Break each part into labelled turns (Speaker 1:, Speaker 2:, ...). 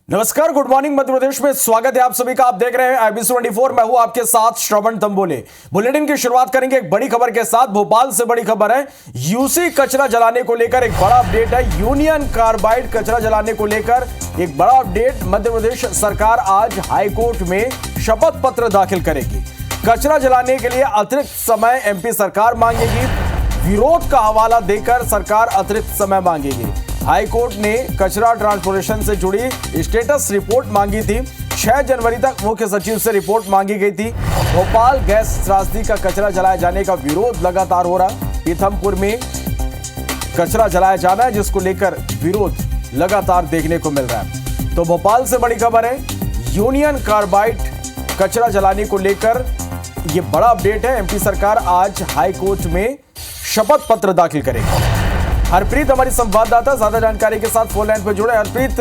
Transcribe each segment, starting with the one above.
Speaker 1: नमस्कार, good morning Madhya Pradesh में स्वागत है आप सभी का। आप देख रहे हैं IBC 24। मैं हूं आपके साथ श्रवण तंबोले। बुलेटिन की शुरुआत करेंगे एक बड़ी खबर के साथ। भोपाल से बड़ी खबर है, यूसी कचरा जलाने को लेकर एक बड़ा अपडेट है। यूनियन कार्बाइड कचरा जलाने को लेकर एक बड़ा अपडेट। मध्य प्रदेश सरकार आज हाईकोर्ट में शपथ पत्र दाखिल करेगी। कचरा जलाने के लिए अतिरिक्त समय MP सरकार मांगेगी। विरोध का हवाला देकर सरकार अतिरिक्त समय मांगेगी। हाईकोर्ट ने कचरा ट्रांसपोर्टेशन से जुड़ी स्टेटस रिपोर्ट मांगी थी। 6 जनवरी तक मुख्य सचिव से रिपोर्ट मांगी गई थी। भोपाल गैस त्रासदी का कचरा जलाए जाने का विरोध लगातार हो रहा। पीथमपुर में कचरा जलाया जाना है, जिसको लेकर विरोध लगातार देखने को मिल रहा है। तो भोपाल से बड़ी खबर है, यूनियन कार्बाइड कचरा जलाने को लेकर यह बड़ा अपडेट है। MP सरकार आज हाईकोर्ट में शपथ पत्र दाखिल करेगी। हरप्रीत हमारी संवाददाता ज्यादा जानकारी के साथ फोन लाइन पर जुड़े। हरप्रीत,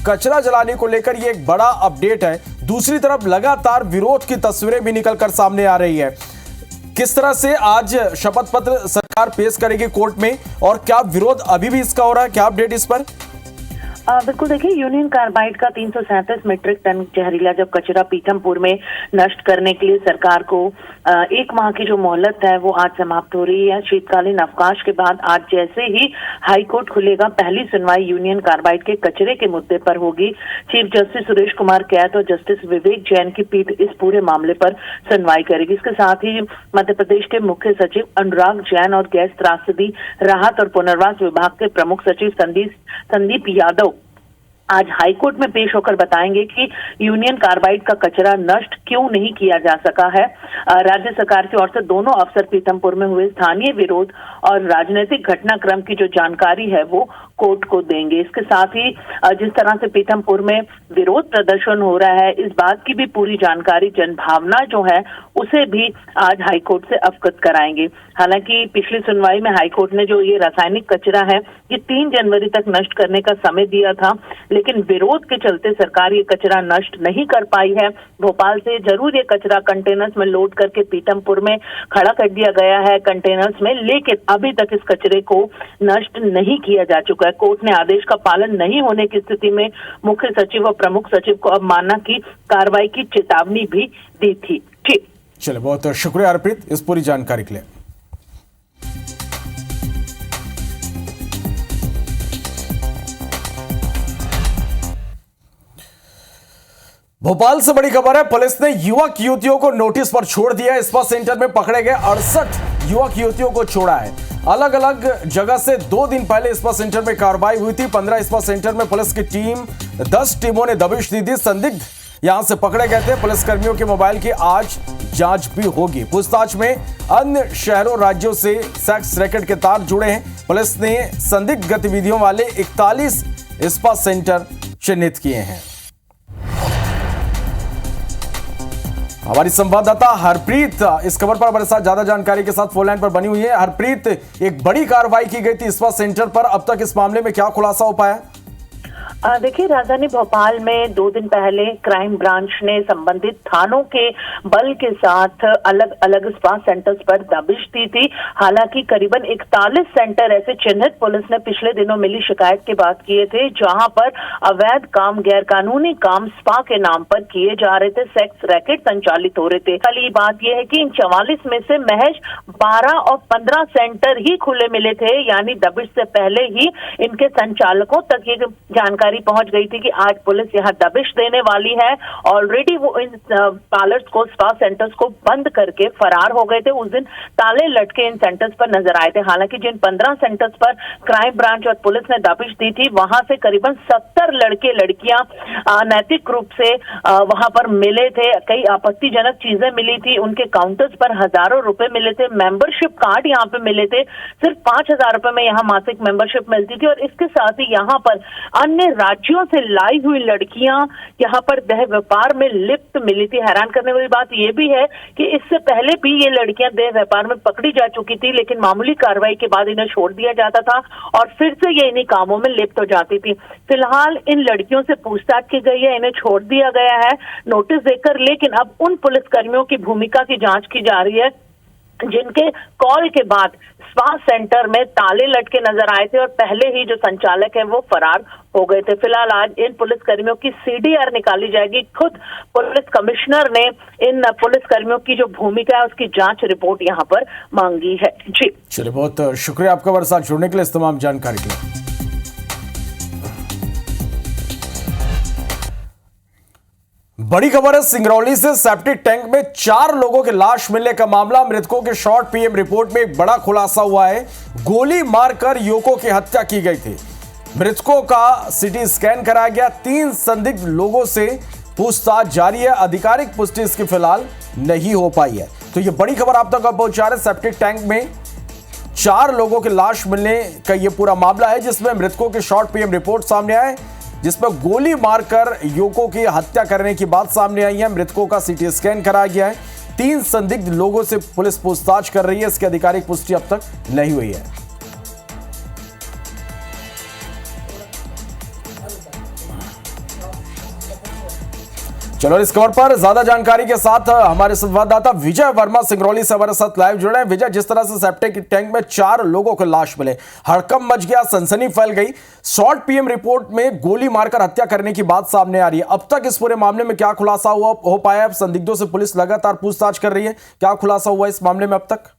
Speaker 1: कचरा जलाने को लेकर ये एक बड़ा अपडेट है। दूसरी तरफ लगातार विरोध की तस्वीरें भी निकलकर सामने आ रही है। किस तरह से आज शपथ पत्र सरकार पेश करेगी कोर्ट में, और क्या विरोध अभी भी इसका हो रहा है? क्या अपडेट इस पर?
Speaker 2: बिल्कुल, देखिए, यूनियन कार्बाइड का 337 मीट्रिक टन जहरीला जब कचरा पीथमपुर में नष्ट करने के लिए सरकार को 1 माह की जो मोहलत है वो आज समाप्त हो रही है। शीतकालीन अवकाश के बाद आज जैसे ही हाईकोर्ट खुलेगा, पहली सुनवाई यूनियन कार्बाइड के कचरे के मुद्दे पर होगी। चीफ जस्टिस सुरेश कुमार कैत और जस्टिस विवेक जैन की पीठ इस पूरे मामले पर सुनवाई करेगी। इसके साथ ही मध्य प्रदेश के मुख्य सचिव अनुराग जैन और गैस त्रासदी राहत और पुनर्वास विभाग के प्रमुख सचिव संदीप यादव आज हाईकोर्ट में पेश होकर बताएंगे कि यूनियन कार्बाइड का कचरा नष्ट क्यों नहीं किया जा सका है। राज्य सरकार की ओर से दोनों अफसर पीथमपुर में हुए स्थानीय विरोध और राजनीतिक घटनाक्रम की जो जानकारी है वो कोर्ट को देंगे। इसके साथ ही जिस तरह से पीथमपुर में विरोध प्रदर्शन हो रहा है, इस बात की भी पूरी जानकारी, जनभावना जो है उसे भी आज हाईकोर्ट से अवगत कराएंगे। हालांकि पिछली सुनवाई में हाईकोर्ट ने जो ये रासायनिक कचरा है ये 3 जनवरी तक नष्ट करने का समय दिया था, लेकिन विरोध के चलते सरकार ये कचरा नष्ट नहीं कर पाई है। भोपाल से जरूर ये कचरा कंटेनर्स में लोड करके पीथमपुर में खड़ा कर दिया गया है कंटेनर्स में, लेकिन अभी तक इस कचरे को नष्ट नहीं किया जा चुका है। कोर्ट ने आदेश का पालन नहीं होने की स्थिति में मुख्य सचिव और प्रमुख सचिव को अवमानना की कार्रवाई की चेतावनी भी दी थी। ठीक,
Speaker 1: चलिए, बहुत शुक्रिया हरप्रीत इस पूरी जानकारी के लिए। भोपाल से बड़ी खबर है, पुलिस ने युवक युवतियों को नोटिस पर छोड़ दिया। स्पा सेंटर में पकड़े गए 68 युवक युवतियों को छोड़ा है। अलग अलग जगह से 2 दिन पहले स्पा सेंटर में कार्रवाई हुई थी। 15 स्पा सेंटर में पुलिस की टीम 10 टीमों ने दबिश दी थी। संदिग्ध यहां से पकड़े गए थे। पुलिसकर्मियों के मोबाइल की आज जांच भी होगी। पूछताछ में अन्य शहरों राज्यों से सेक्स रैकेट के तार जुड़े हैं। पुलिस ने संदिग्ध गतिविधियों वाले 41 स्पा सेंटर चिन्हित किए हैं। हमारी संवाददाता हरप्रीत इस खबर पर हमारे साथ ज्यादा जानकारी के साथ फोन लाइन पर बनी हुई है। हरप्रीत, एक बड़ी कार्रवाई की गई थी स्पा सेंटर पर, अब तक इस मामले में क्या खुलासा हो पाया?
Speaker 2: देखिए, राजधानी भोपाल में 2 दिन पहले क्राइम ब्रांच ने संबंधित थानों के बल के साथ अलग अलग स्पा सेंटर्स पर दबिश दी थी। हालांकि करीबन 41 सेंटर ऐसे चिन्हित पुलिस ने पिछले दिनों मिली शिकायत के बाद किए थे, जहां पर अवैध काम, गैरकानूनी काम स्पा के नाम पर किए जा रहे थे, सेक्स रैकेट संचालित हो रहे थे। खाली बात यह है कि इन 44 में से महज 12 और 15 सेंटर ही खुले मिले थे, यानी दबिश से पहले ही इनके संचालकों तक ये जानकारी पहुंच गई थी कि आज पुलिस यहां दबिश देने वाली है। ऑलरेडी वो इन पार्लर्स को, स्पा सेंटर्स को बंद करके फरार हो गए थे। उस दिन ताले लटके इन सेंटर्स पर नजर आए थे। हालांकि जिन 15 सेंटर्स पर क्राइम ब्रांच और पुलिस ने दबिश दी थी, वहां से करीबन 70 लड़के लड़कियां अनैतिक रूप से वहां पर मिले थे। कई आपत्तिजनक चीजें मिली थी। उनके काउंटर्स पर हजारों रुपए मिले थे। मेंबरशिप कार्ड यहाँ पे मिले थे। सिर्फ 5,000 रुपए में यहाँ मासिक मेंबरशिप मिलती थी। और इसके साथ ही यहाँ पर अन्य राज्यों से लाई हुई लड़कियां यहाँ पर देह व्यापार में लिप्त मिली थी। हैरान करने वाली बात यह भी है कि इससे पहले भी ये लड़कियां देह व्यापार में पकड़ी जा चुकी थी, लेकिन मामूली कार्रवाई के बाद इन्हें छोड़ दिया जाता था और फिर से ये इन्हीं कामों में लिप्त हो जाती थी। फिलहाल इन लड़कियों से पूछताछ की गई है, इन्हें छोड़ दिया गया है नोटिस देकर, लेकिन अब उन पुलिसकर्मियों की भूमिका की जांच की जा रही है जिनके कॉल के बाद स्पा सेंटर में ताले लटके नजर आए थे और पहले ही जो संचालक है वो फरार हो गए थे। फिलहाल आज इन पुलिस कर्मियों की सीडीआर निकाली जाएगी। खुद पुलिस कमिश्नर ने इन पुलिस कर्मियों की जो भूमिका है उसकी जांच रिपोर्ट यहाँ पर मांगी है। जी
Speaker 1: चलिए, बहुत शुक्रिया आपका हमारे साथ जुड़ने के लिए, इस तमाम जानकारी के लिए। बड़ी खबर है सिंगरौली से। सेप्टिक टैंक में 4 लोगों की लाश मिलने का मामला। मृतकों के शॉर्ट पीएम रिपोर्ट में एक बड़ा खुलासा हुआ है। गोली मारकर युवकों की हत्या की गई थी। मृतकों का सीटी स्कैन कराया गया। 3 संदिग्ध लोगों से पूछताछ जारी है। आधिकारिक पुष्टि इसकी फिलहाल नहीं हो पाई है। तो ये बड़ी खबर आप तक पहुंचा रहे। सेप्टिक टैंक में 4 लोगों की लाश मिलने का यह पूरा मामला है, जिसमें मृतकों की शॉर्ट पीएम रिपोर्ट सामने आए, जिसमें गोली मारकर युवकों की हत्या करने की बात सामने आई है। मृतकों का सीटी स्कैन कराया गया है। 3 संदिग्ध लोगों से पुलिस पूछताछ कर रही है। इसकी आधिकारिक पुष्टि अब तक नहीं हुई है। चलो, इस खबर पर ज्यादा जानकारी के साथ हमारे संवाददाता विजय वर्मा सिंगरौली से हमारे साथ लाइव जुड़े हैं। विजय, जिस तरह से सेप्टिक टैंक में 4 लोगों को लाश मिले, हड़कंप मच गया, सनसनी फैल गई। शॉर्ट पीएम रिपोर्ट में गोली मारकर हत्या करने की बात सामने आ रही है। अब तक इस पूरे मामले में क्या खुलासा हो पाया है? संदिग्धों से पुलिस लगातार पूछताछ कर रही है। क्या खुलासा हुआ इस मामले में अब तक?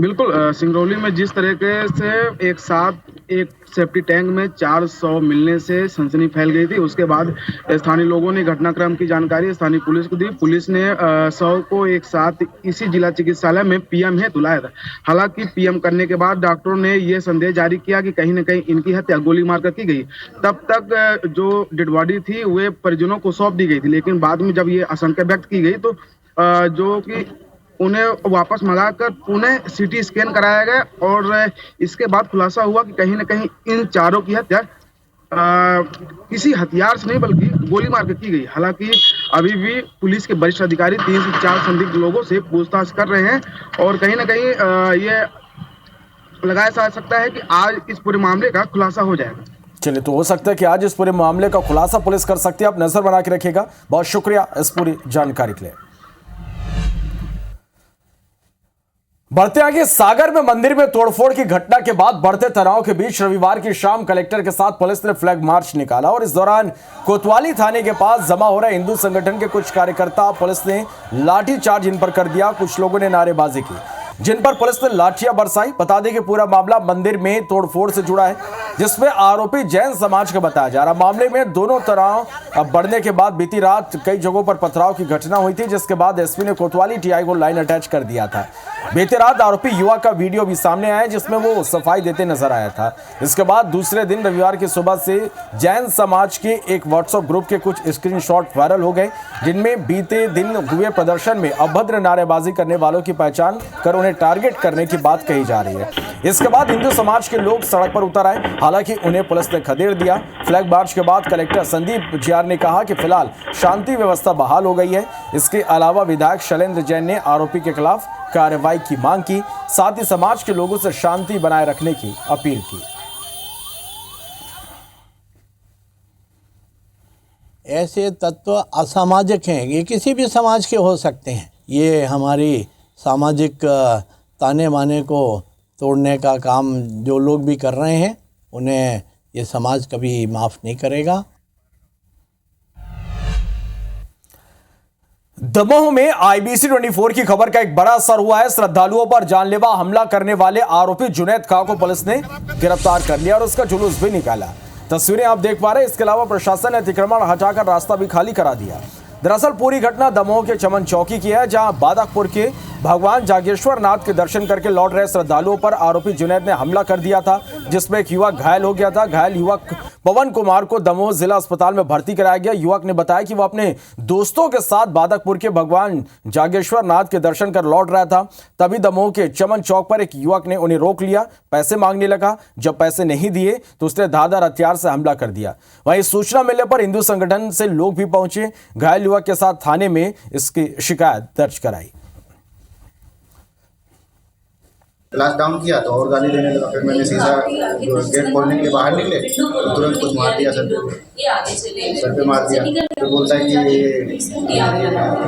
Speaker 3: बिल्कुल, सिंगरौली में जिस तरीके से एक साथ एक सेफ्टी टैंक में 4 शव मिलने से सनसनी फैल गई थी, उसके बाद स्थानीय लोगों ने घटनाक्रम की जानकारी स्थानीय पुलिस को दी। पुलिस ने शव को एक साथ इसी जिला चिकित्सालय में पीएम हेतु लाया था। हालांकि पीएम करने के बाद डॉक्टरों ने यह संदेश जारी किया कि कहीं न कहीं इनकी हत्या गोली मारकर की गई। तब तक जो डेड बॉडी थी वे परिजनों को सौंप दी गई थी, लेकिन बाद में जब ये आशंका व्यक्त की गई तो जो कि उन्हें वापस मंगाकर पुनः सीटी स्कैन कराया गया और इसके बाद खुलासा हुआ कि कहीं न कहीं इन 4 की हत्या किसी हथियार से नहीं बल्कि गोली मार कर की गई। हालांकि अभी भी पुलिस के वरिष्ठ अधिकारी 3 से 4 संदिग्ध लोगों से पूछताछ कर रहे हैं और कहीं न कहीं ये लगाया जा सकता है कि आज इस पूरे मामले का खुलासा हो जाएगा।
Speaker 1: चलिए, तो हो सकता है कि आज इस पूरे मामले का खुलासा पुलिस कर सकती है। आप नजर बना के रखिएगा। बहुत शुक्रिया इस पूरी जानकारी के लिए। बढ़ते आगे, सागर में मंदिर में तोड़फोड़ की घटना के बाद बढ़ते तनाव के बीच रविवार की शाम कलेक्टर के साथ पुलिस ने फ्लैग मार्च निकाला और इस दौरान कोतवाली थाने के पास जमा हो रहे हिंदू संगठन के कुछ कार्यकर्ता पुलिस ने लाठीचार्ज इन पर कर दिया। कुछ लोगों ने नारेबाजी की, जिन पर पुलिस ने लाठियां बरसाई। बता दें कि पूरा मामला मंदिर में तोड़फोड़ से जुड़ा है, जिसमें आरोपी जैन समाज का बताया जा रहा। मामले में दोनों तनाव बढ़ने के बाद बीती रात कई जगहों पर पथराव की घटना हुई थी, जिसके बाद एसपी ने कोतवाली टीआई को लाइन अटैच कर दिया था। बीती रात आरोपी युवक का वीडियो भी सामने आया, जिसमें वो सफाई देते नजर आया था। इसके बाद दूसरे दिन रविवार की सुबह से जैन समाज के एक व्हाट्सएप ग्रुप के कुछ स्क्रीनशॉट वायरल हो गए, जिनमें बीते दिन हुए प्रदर्शन में अभद्र नारेबाजी करने वालों की पहचान कर उन्हें टारगेट करने की बात कही जा रही है। इसके बाद हिंदू समाज के लोग सड़क पर उतर आए, हालांकि उन्हें पुलिस ने खदेड़ दिया। फ्लैग मार्च के बाद कलेक्टर संदीप जियार ने कहा कि फिलहाल शांति व्यवस्था बहाल हो गई है। इसके अलावा विधायक शैलेंद्र जैन ने आरोपी के खिलाफ कार्रवाई की मांग की, साथ ही समाज के लोगों से शांति बनाए रखने की अपील की।
Speaker 4: ऐसे तत्व असामाजिक हैं, ये किसी भी समाज के हो सकते हैं। ये हमारी सामाजिक ताने बाने को तोड़ने का काम जो लोग भी कर रहे हैं, उन्हें ये समाज कभी माफ़ नहीं करेगा।
Speaker 1: दमोह में आईबीसी 24 की खबर का एक बड़ा असर हुआ है। श्रद्धालुओं पर जानलेवा हमला करने वाले आरोपी जुनैद खां को पुलिस ने गिरफ्तार कर लिया और उसका जुलूस भी निकाला। तस्वीरें आप देख पा रहे हैं। इसके अलावा प्रशासन ने अतिक्रमण हटाकर रास्ता भी खाली करा दिया। दरअसल पूरी घटना दमोह के चमन चौकी की है, जहां बादकपुर के भगवान जागेश्वर नाथ के दर्शन करके लौट रहे श्रद्धालुओं पर आरोपी जुनैद ने हमला कर दिया था, जिसमें एक युवक घायल हो गया था। घायल युवक पवन कुमार को दमोह जिला अस्पताल में भर्ती कराया गया। युवक ने बताया कि वह अपने दोस्तों के साथ बादकपुर के भगवान जागेश्वर नाथ के दर्शन कर लौट रहा था। तभी दमोह के चमन चौक पर एक युवक ने उन्हें रोक लिया, पैसे मांगने लगा। जब पैसे नहीं दिए तो उसने धारदार हथियार से हमला कर दिया। वहीं सूचना मिलने पर हिंदू संगठन से लोग भी पहुंचे, घायल युवक के साथ थाने में इसकी शिकायत दर्ज कराई।
Speaker 5: क्लास डाउन किया तो और गाली देने लगा। फिर मैंने शीशा गेट खोलने के लिए बाहर निकले तो तुरंत कुछ मार दिया सर पे मार दिया। फिर बोलता है कि ये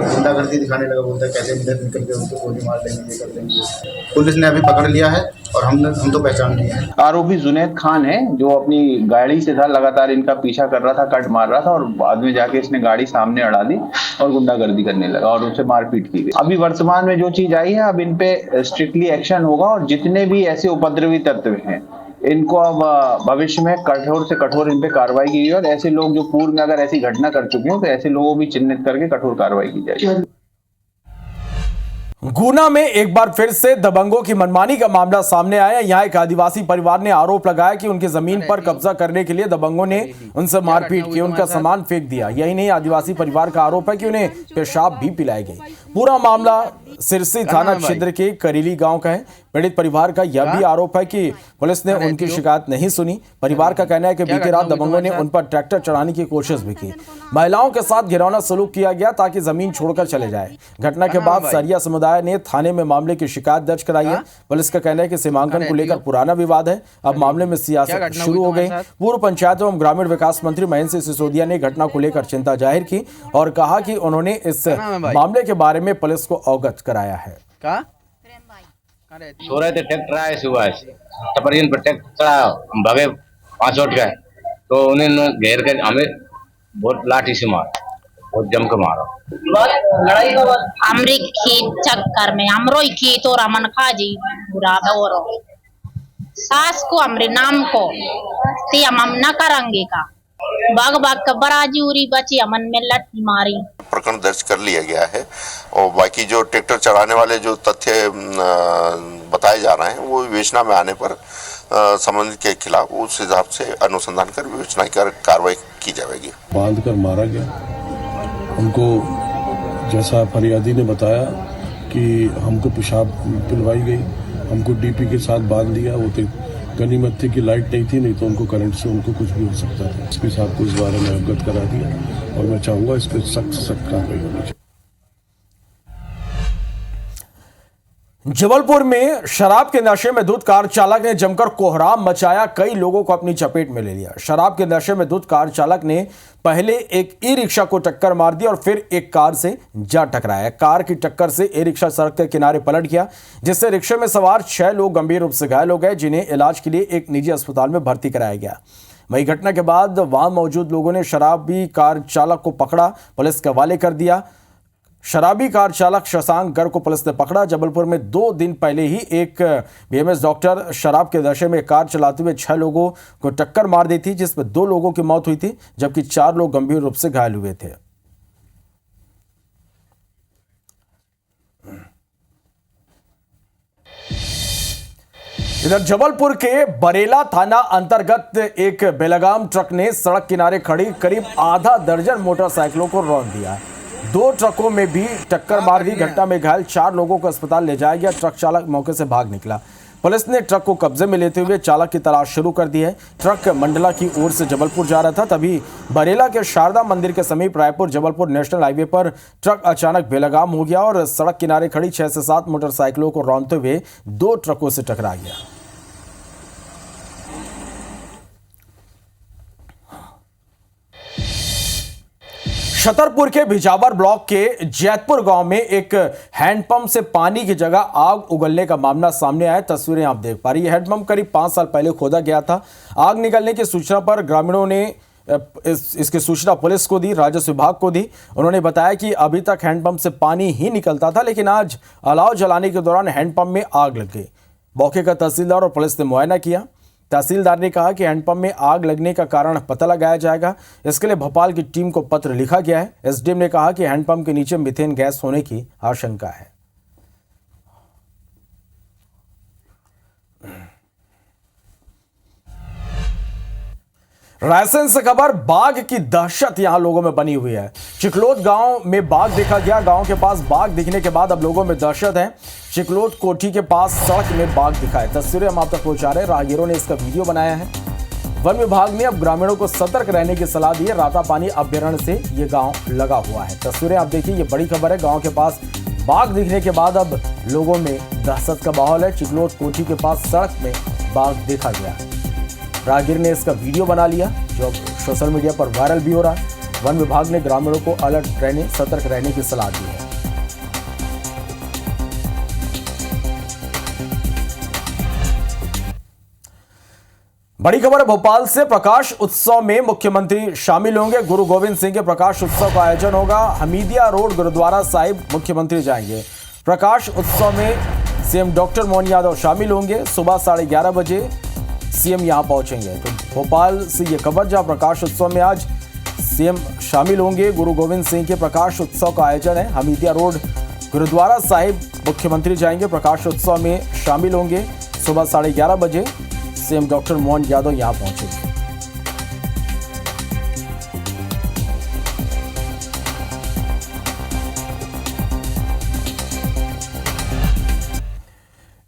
Speaker 5: गुंडागर्दी दिखाने लगा। बोलता है कैसे इधर निकल के उनको गोली मार देंगे, ये कर देंगे। पुलिस ने अभी पकड़ लिया है और हम तो पहचान लिए हैं।
Speaker 6: आरोपी जुनैद खान है जो अपनी गाड़ी से था, लगातार इनका पीछा कर रहा था, कट मार रहा था और बाद में जाके इसने गाड़ी सामने अड़ा दी और गुंडागर्दी करने लगा और उनसे मारपीट की गई। अभी वर्तमान में जो चीज आई है, अब इन पे स्ट्रिक्टली एक्शन होगा और जितने भी ऐसे उपद्रवी तत्व हैं इनको अब भविष्य में कठोर से कठोर इन पे कार्रवाई की जाए और ऐसे लोग जो पूर्व में अगर ऐसी घटना कर चुके हो तो ऐसे लोगों को भी चिन्हित करके कठोर कार्रवाई की जाएगी।
Speaker 1: गुना में एक बार फिर से दबंगों की मनमानी का मामला सामने आया। यहां एक आदिवासी परिवार ने आरोप लगाया कि उनकी जमीन पर कब्जा करने के लिए दबंगों ने उनसे मारपीट की, उनका सामान फेंक दिया। यही नहीं, आदिवासी परिवार का आरोप है कि उन्हें पेशाब भी पिलाई गई। पूरा मामला सिरसी थाना क्षेत्र के करीली गांव का है। पीड़ित परिवार का यह भी आरोप है कि पुलिस ने उनकी शिकायत नहीं सुनी। परिवार का कहना है कि बीती रात दबंगों ने उन पर ट्रैक्टर चढ़ाने की कोशिश भी की। महिलाओं के साथ घिनौना सलूक किया गया ताकि जमीन छोड़कर चले जाए। घटना के बाद सरिया समुदाय ने थाने में मामले की शिकायत दर्ज कराई है। पुलिस का कहना है कि सीमांकन को लेकर पुराना विवाद है, अब मामले में सियासत शुरू हो गई। पूर्व पंचायत एवं ग्रामीण विकास मंत्री महेंद्र सिंह सिसोदिया ने घटना को लेकर चिंता जाहिर की और कहा कि उन्होंने इस मामले के बारे में पुलिस को अवगत कराया है।
Speaker 7: सो रहे थे, ट्रैक्टर आए सुबह से टपरियन पर ट्रैक्टर चढ़ा, हम भागे 5 उठ गए तो उन्होंने घेर कर हमें बहुत लाठी से मारा, बहुत जम के मारा।
Speaker 8: हमरे खेत चक्कर में हमरो ही खेत और हमन खा जी बुरा और सास को हमरे नाम को ते हम न करेंगे का बाग बाग का बराजी उरी बची हमन में लट्ठी मारी।
Speaker 9: प्रकरण दर्ज कर लिया गया है और बाकी जो ट्रैक्टर चढ़ाने वाले जो तथ्य बताए जा रहे हैं वो विवेचना में आने पर संबंधित के खिलाफ उस हिसाब से अनुसंधान कर विवेचना कर कार्रवाई की जाएगी।
Speaker 10: बांध कर मारा गया उनको, जैसा फरियादी ने बताया कि हमको पेशाब पिलवाई गई, हमको डीपी के साथ बांध दिया। वो तो गनीमत थी कि लाइट नहीं थी, नहीं तो उनको करंट से उनको कुछ भी हो सकता था। एसपी साहब को इस बारे में अवगत करा दिया और मैं चाहूंगा इस पर सख्त कार्रवाई होनी चाहिए।
Speaker 1: जबलपुर में शराब के नशे में धुत कार चालक ने जमकर कोहराम मचाया, कई लोगों को अपनी चपेट में ले लिया। शराब के नशे में धुत कार चालक ने पहले एक ई रिक्शा को टक्कर मार दी और फिर एक कार से जा टकराया। कार की टक्कर से ई रिक्शा सड़क के किनारे पलट गया, जिससे रिक्शे में सवार 6 लोग गंभीर रूप से घायल हो गए, जिन्हें इलाज के लिए एक निजी अस्पताल में भर्ती कराया गया। वहीं घटना के बाद वहां मौजूद लोगों ने शराबी कार चालक को पकड़ा, पुलिस के हवाले कर दिया। शराबी कार चालक शशांक गर्ग को पुलिस ने पकड़ा। जबलपुर में 2 दिन पहले ही एक बीएमएस डॉक्टर शराब के नशे में कार चलाते हुए 6 लोगों को टक्कर मार दी थी, जिसमें 2 लोगों की मौत हुई थी जबकि 4 लोग गंभीर रूप से घायल हुए थे। इधर जबलपुर के बरेला थाना अंतर्गत एक बेलगाम ट्रक ने सड़क किनारे खड़ी करीब आधा दर्जन मोटरसाइकिलों को रौंद दिया। 2 ट्रकों में भी टक्कर मार दी। घटना में घायल 4 लोगों को अस्पताल ले जाया गया। ट्रक चालक मौके से भाग निकला। पुलिस ने ट्रक को कब्जे में लेते हुए चालक की तलाश शुरू कर दी है। ट्रक मंडला की ओर से जबलपुर जा रहा था, तभी बरेला के शारदा मंदिर के समीप रायपुर जबलपुर नेशनल हाईवे पर ट्रक अचानक बेलगाम हो गया और सड़क किनारे खड़ी 6 से 7 मोटरसाइकिलों को रौंदते हुए 2 ट्रकों से टकरा गया। छतरपुर के भिजावर ब्लॉक के जैतपुर गांव में एक हैंडपंप से पानी की जगह आग उगलने का मामला सामने आया। तस्वीरें आप देख पा रही है। हैंडपंप करीब 5 साल पहले खोदा गया था। आग निकलने की सूचना पर ग्रामीणों ने इसकी सूचना पुलिस को दी, राजस्व विभाग को दी। उन्होंने बताया कि अभी तक हैंडपंप से पानी ही निकलता था, लेकिन आज अलाव जलाने के दौरान हैंडपंप में आग लग गई। मौके का तहसीलदार और पुलिस ने मुआयना किया। तहसीलदार ने कहा कि हैंडपंप में आग लगने का कारण पता लगाया जाएगा। इसके लिए भोपाल की टीम को पत्र लिखा गया है। एसडीएम ने कहा कि हैंडपंप के नीचे मीथेन गैस होने की आशंका है। रायसेन से खबर, बाघ की दहशत यहां लोगों में बनी हुई है। चिकलोद गांव में बाघ देखा गया। गांव के पास बाघ दिखने के बाद अब लोगों में दहशत है। चिकलोद कोठी के पास सड़क में बाघ दिखा है। तस्वीरें हम आप तक पहुंचा रहे हैं। राहगीरों ने इसका वीडियो बनाया है। वन विभाग ने अब ग्रामीणों को सतर्क रहने की सलाह दी है। रातापानी अभ्यारण्य से ये गांव लगा हुआ है। तस्वीरें आप देखिए, ये बड़ी खबर है। गांव के पास बाघ दिखने के बाद अब लोगों में दहशत का माहौल है। चिकलोद कोठी के पास सड़क में बाघ देखा गया। राहगीर ने इसका वीडियो बना लिया जो अब सोशल मीडिया पर वायरल भी हो रहा है। वन विभाग ने ग्रामीणों को अलर्ट रहने, सतर्क रहने की सलाह दी है। बड़ी खबर भोपाल से। प्रकाश उत्सव में मुख्यमंत्री शामिल होंगे। गुरु गोविंद सिंह के प्रकाश उत्सव का आयोजन होगा। हमीदिया रोड गुरुद्वारा साहिब मुख्यमंत्री जाएंगे। प्रकाश उत्सव में सीएम डॉक्टर मोहन यादव शामिल होंगे। सुबह 11:30 बजे सीएम यहां पहुंचेंगे। तो भोपाल से ये खबर, जहां प्रकाश उत्सव में आज सीएम शामिल होंगे। गुरु गोविंद सिंह के प्रकाश उत्सव का आयोजन है। हमीदिया रोड गुरुद्वारा साहिब मुख्यमंत्री जाएंगे। प्रकाश उत्सव में शामिल होंगे। सुबह 11:30 बजे सीएम डॉक्टर मोहन यादव यहां पहुंचेंगे।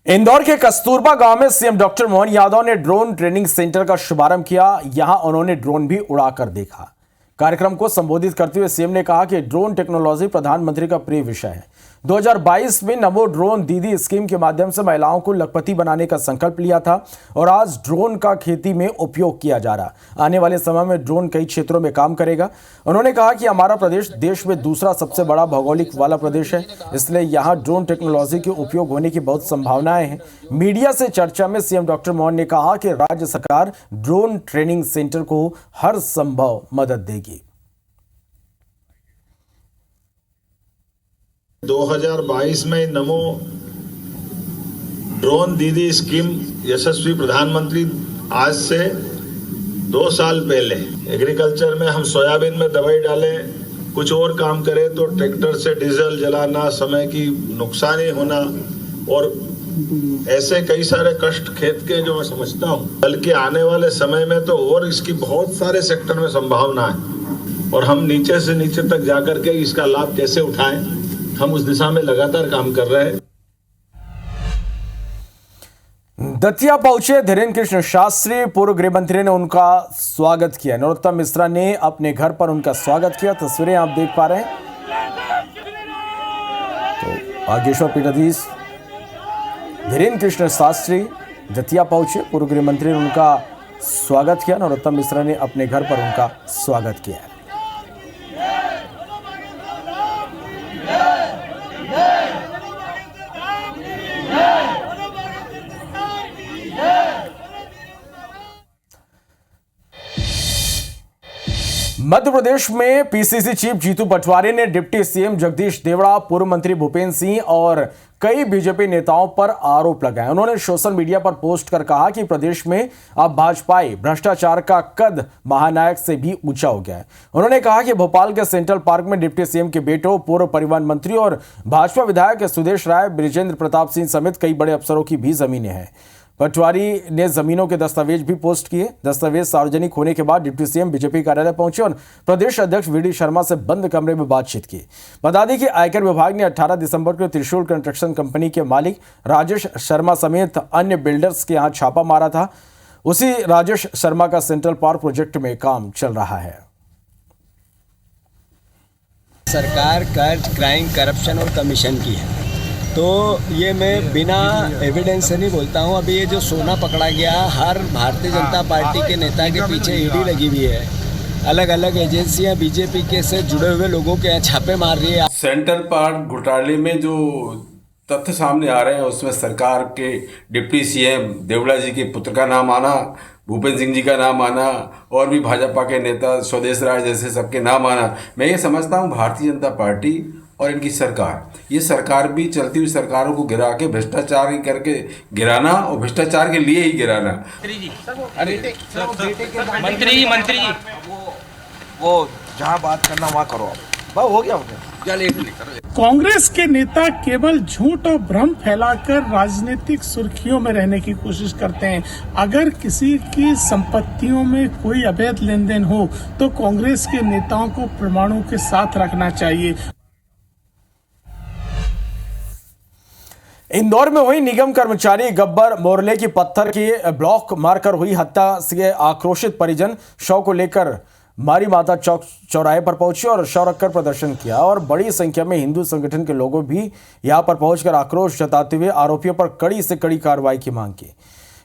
Speaker 1: इंदौर के कस्तूरबा गांव में सीएम डॉक्टर मोहन यादव ने ड्रोन ट्रेनिंग सेंटर का शुभारंभ किया। यहां उन्होंने ड्रोन भी उड़ाकर देखा। कार्यक्रम को संबोधित करते हुए सीएम ने कहा कि ड्रोन टेक्नोलॉजी प्रधानमंत्री का प्रिय विषय है। 2022 में नमो ड्रोन दीदी स्कीम के माध्यम से महिलाओं को लखपति बनाने का संकल्प लिया था और आज ड्रोन का खेती में उपयोग किया जा रहा। आने वाले समय में ड्रोन कई क्षेत्रों में काम करेगा। उन्होंने कहा कि हमारा प्रदेश देश में दूसरा सबसे बड़ा भौगोलिक वाला प्रदेश है, इसलिए यहाँ ड्रोन टेक्नोलॉजी के उपयोग होने की बहुत संभावनाएं हैं। मीडिया से चर्चा में सीएम डॉक्टर मोहन ने कहा कि राज्य सरकार ड्रोन ट्रेनिंग सेंटर को हर संभव मदद देगी।
Speaker 11: 2022 में नमो ड्रोन दीदी स्कीम यशस्वी प्रधानमंत्री आज से 2 साल पहले एग्रीकल्चर में हम सोयाबीन में दवाई डालें, कुछ और काम करें तो ट्रैक्टर से डीजल जलाना, समय की नुकसानी होना और ऐसे कई सारे कष्ट खेत के जो मैं समझता हूँ, बल्कि आने वाले समय में तो और इसकी बहुत सारे सेक्टर में संभावना है और हम नीचे से नीचे तक जाकर के इसका लाभ कैसे उठाएं, हम उस दिशा में लगातार काम कर रहे हैं।
Speaker 1: दतिया पहुंचे धीरेन्द्र कृष्ण शास्त्री। पूर्व गृह मंत्री ने उनका स्वागत किया। नरोत्तम मिश्रा ने अपने घर पर उनका स्वागत किया। तस्वीरें आप देख पा रहे हैं। तो बागेश्वर पीठाधीश धीरेन्द्र कृष्ण शास्त्री दतिया पहुंचे। पूर्व गृह मंत्री ने उनका स्वागत किया। नरोत्तम मिश्रा ने अपने घर पर उनका स्वागत किया। मध्य प्रदेश में पीसीसी चीफ जीतू पटवारी ने डिप्टी सीएम जगदीश देवड़ा, पूर्व मंत्री भूपेंद्र सिंह और कई बीजेपी नेताओं पर आरोप लगाए। उन्होंने सोशल मीडिया पर पोस्ट कर कहा कि प्रदेश में अब भाजपाई भ्रष्टाचार का कद महानायक से भी ऊंचा हो गया है। उन्होंने कहा कि भोपाल के सेंट्रल पार्क में डिप्टी सीएम के बेटों, पूर्व परिवहन मंत्री और भाजपा विधायक सुदेश राय, बृजेंद्र प्रताप सिंह समेत कई बड़े अफसरों की भी जमीनें हैं। पटवारी ने जमीनों के दस्तावेज भी पोस्ट किए। दस्तावेज सार्वजनिक होने के बाद डिप्टी सीएम बीजेपी कार्यालय पहुंचे और प्रदेश अध्यक्ष वीडी शर्मा से बंद कमरे में बातचीत की। बता दें कि आयकर विभाग ने 18 दिसंबर को त्रिशूल कंस्ट्रक्शन कंपनी के मालिक राजेश शर्मा समेत अन्य बिल्डर्स के यहां छापा मारा था। उसी राजेश शर्मा का सेंट्रल पार्क प्रोजेक्ट में काम चल रहा है।
Speaker 12: सरकार कर्ज, क्राइम, करप्शन और कमीशन की है, तो ये मैं बिना एविडेंस से नहीं बोलता हूँ। अभी ये जो सोना पकड़ा गया, हर भारतीय जनता पार्टी के नेता के पीछे ईडी लगी हुई है। अलग अलग एजेंसियां बीजेपी के से जुड़े हुए लोगों के यहाँ छापे मार रही है।
Speaker 10: सेंट्रल पार्क घोटाले में जो तथ्य सामने आ रहे हैं उसमें सरकार के डिप्टी सीएम देवड़ा जी के पुत्र का नाम आना, भूपेंद्र सिंह जी का नाम आना और भी भाजपा के नेता सुदेश राय जैसे सबके नाम आना, मैं ये समझता हूँ भारतीय जनता पार्टी और इनकी सरकार, ये सरकार भी चलती हुई सरकारों को गिरा के भ्रष्टाचार करके गिराना और भ्रष्टाचार के लिए ही गिराना।
Speaker 13: मंत्री जी वो जहाँ बात करना वहाँ करो। हो गया
Speaker 14: कांग्रेस के नेता केवल झूठ और भ्रम फैलाकर राजनीतिक सुर्खियों में रहने की कोशिश करते हैं। अगर किसी की संपत्तियों में कोई अवैध लेन देन हो तो कांग्रेस के नेताओं को प्रमाणों के साथ रखना चाहिए।
Speaker 1: इंदौर में हुई निगम कर्मचारी गब्बर मोरले की पत्थर की ब्लॉक मारकर हुई हत्या से आक्रोशित परिजन शव को लेकर मारी माता चौक चौराहे पर पहुंचे और शव रखकर प्रदर्शन किया और बड़ी संख्या में हिंदू संगठन के लोगों भी यहां पर पहुंचकर आक्रोश जताते हुए आरोपियों पर कड़ी से कड़ी कार्रवाई की मांग की।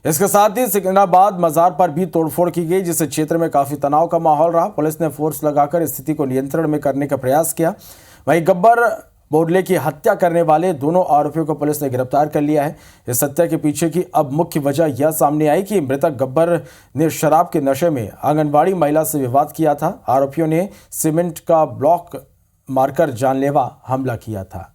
Speaker 1: इसके साथ ही सिकंदराबाद मजार पर भी तोड़फोड़ की गई, जिससे क्षेत्र में काफी तनाव का माहौल रहा। पुलिस ने फोर्स लगाकर स्थिति को नियंत्रण में करने का प्रयास किया। वहीं गब्बर बोडले की हत्या करने वाले दोनों आरोपियों को पुलिस ने गिरफ्तार कर लिया है। इस हत्या के पीछे की अब मुख्य वजह यह सामने आई कि मृतक गब्बर ने शराब के नशे में आंगनबाड़ी महिला से विवाद किया था। आरोपियों ने सीमेंट का ब्लॉक मारकर जानलेवा हमला किया था।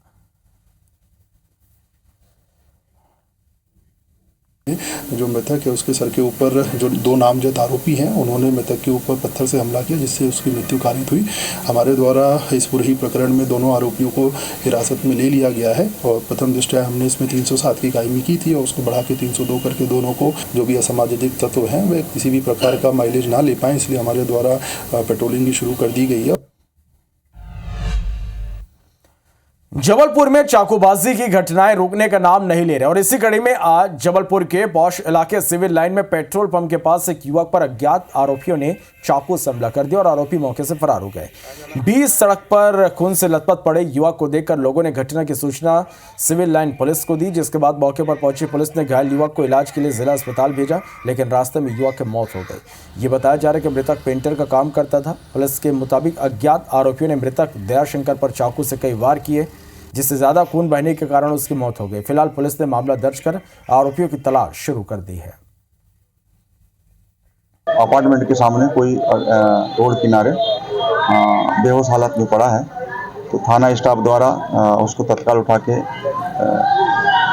Speaker 15: जो मृतक है उसके सर के ऊपर जो दो नामजद आरोपी हैं उन्होंने मृतक के ऊपर पत्थर से हमला किया, जिससे उसकी मृत्यु कारित हुई। हमारे द्वारा इस पूरे ही प्रकरण में दोनों आरोपियों को हिरासत में ले लिया गया है और प्रथम दृष्टया हमने इसमें 307 की कायमी की थी और उसको बढ़ा के 302 करके दोनों को जो भी असामाजिक तत्व हैं वे किसी भी प्रकार का माइलेज ना ले पाएँ, इसलिए हमारे द्वारा पेट्रोलिंग भी शुरू कर दी गई है।
Speaker 1: जबलपुर में चाकूबाजी की घटनाएं रुकने का नाम नहीं ले रहे और इसी कड़ी में आज जबलपुर के पौष इलाके सिविल लाइन में पेट्रोल पंप के पास एक युवक पर अज्ञात आरोपियों ने चाकू से हमला कर दिया और आरोपी मौके से फरार हो गए। 20 सड़क पर खून से लथपथ पड़े युवक को देखकर लोगों ने घटना की सूचना सिविल लाइन पुलिस को दी, जिसके बाद मौके पर पहुंची पुलिस ने घायल युवक को इलाज के लिए जिला अस्पताल भेजा, लेकिन रास्ते में युवक की मौत हो गई। ये बताया जा रहा है कि मृतक पेंटर का काम करता था। पुलिस के मुताबिक अज्ञात आरोपियों ने मृतक दयाशंकर पर चाकू से कई वार किए, जिससे ज्यादा खून बहने के कारण उसकी मौत हो गई। फिलहाल पुलिस ने मामला दर्ज कर आरोपियों की तलाश शुरू कर दी है।
Speaker 16: अपार्टमेंट के सामने कोई रोड किनारे बेहोश हालत में पड़ा है, तो थाना स्टाफ द्वारा उसको तत्काल उठा के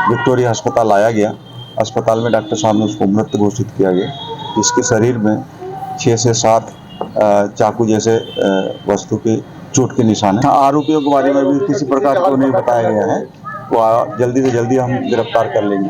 Speaker 16: विक्टोरिया अस्पताल लाया गया। अस्पताल में डॉक्टर साहब ने उसको मृत घोषित किया गया। इसके शरीर में 6 से 7 चाकू जैसे वस्तु के चोट के निशान है। आरोपियों के बारे में भी किसी प्रकार को नहीं बताया गया है, वो जल्दी से जल्दी हम गिरफ्तार कर लेंगे।